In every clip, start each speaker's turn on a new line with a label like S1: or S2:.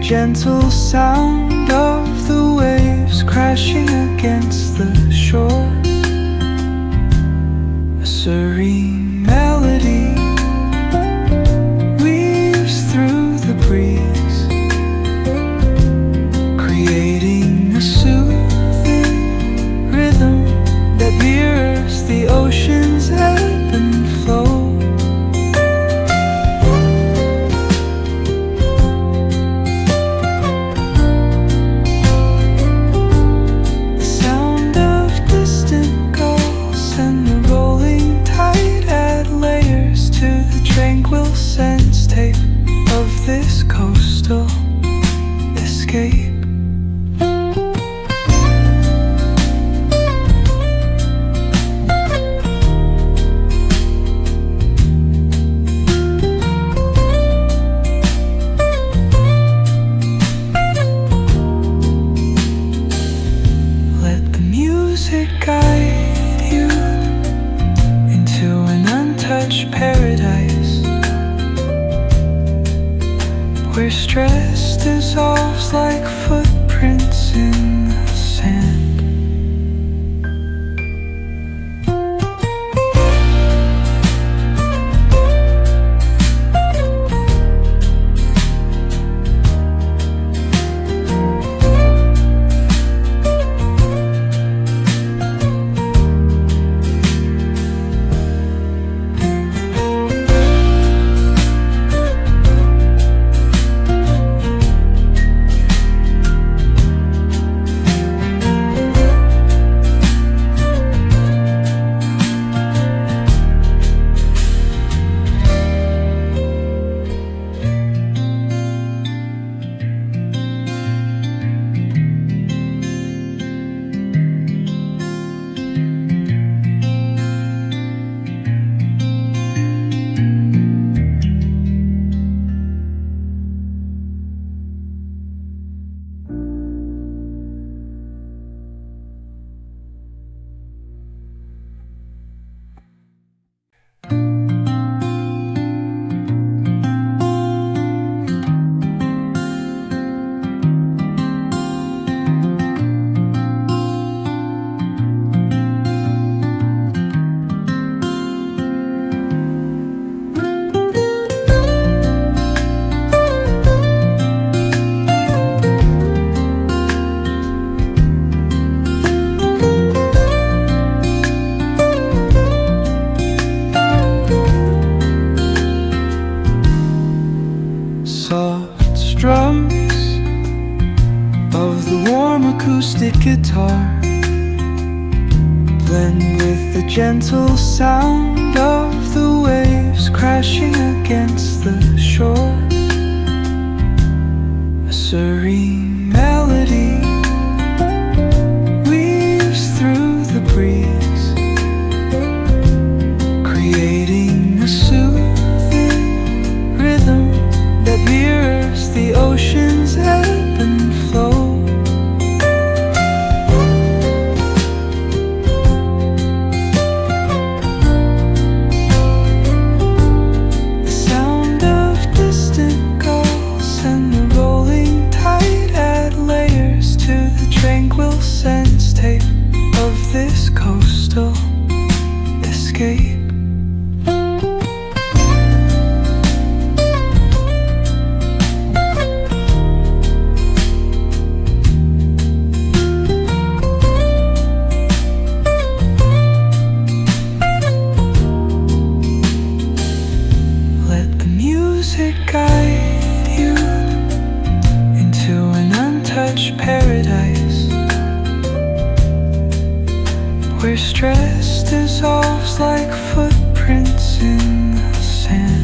S1: gentle sound of the waves crashing against the shore. A serene melody weaves through the breeze, creating a soothing rhythm that mirrors the ocean's ebb and flow. Tranquil sense tape of this coastal escape. Let the music guide you into an untouched paradise, where stress dissolves like footprints in the sand. Soft strums of the warm acoustic guitar blend with the gentle sound of the waves crashing against the shore. A serene melody weaves through the breeze, creating a soothing rhythm that mirrors the ocean's ebb and flow. The sound of distant gulls and the rolling tide add layers to the tranquil sense tape of this coastal escape. Guide you into an untouched paradise, where stress dissolves like footprints in the sand.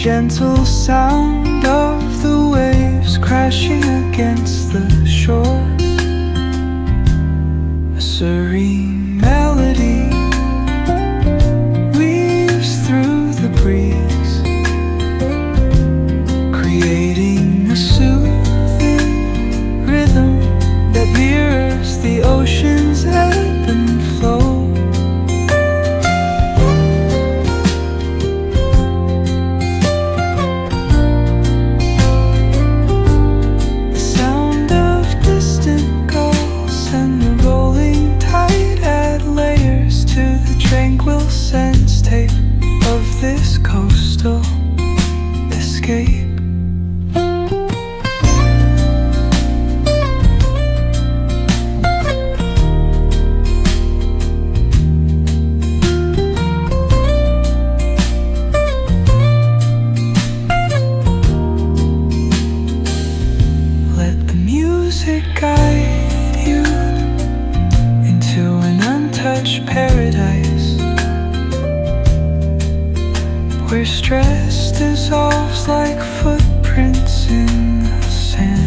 S1: gentle sound of the waves crashing against the shore. A serene melody weaves through the breeze, creating a soothing rhythm that mirrors the ocean's ebb and flow. Tranquil sense tape of this coastal escape. Let the music guide you into an untouched paradise, where stress dissolves like footprints in the sand.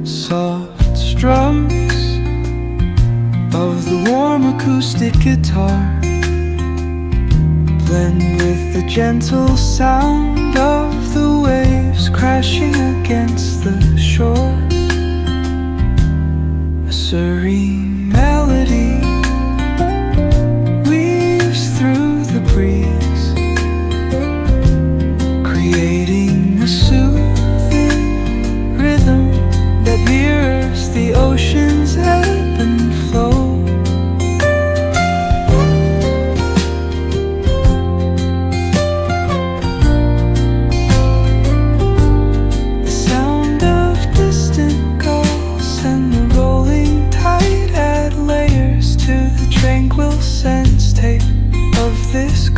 S1: Soft strums of the warm acoustic guitar blend with the gentle sound of the waves crashing against the shore. A serene melody weaves through the breeze, creating a soothing rhythm that mirrors the ocean's ebb and flow. The sound of distant gulls and the rolling tide add layers to the tranquil sense tape of this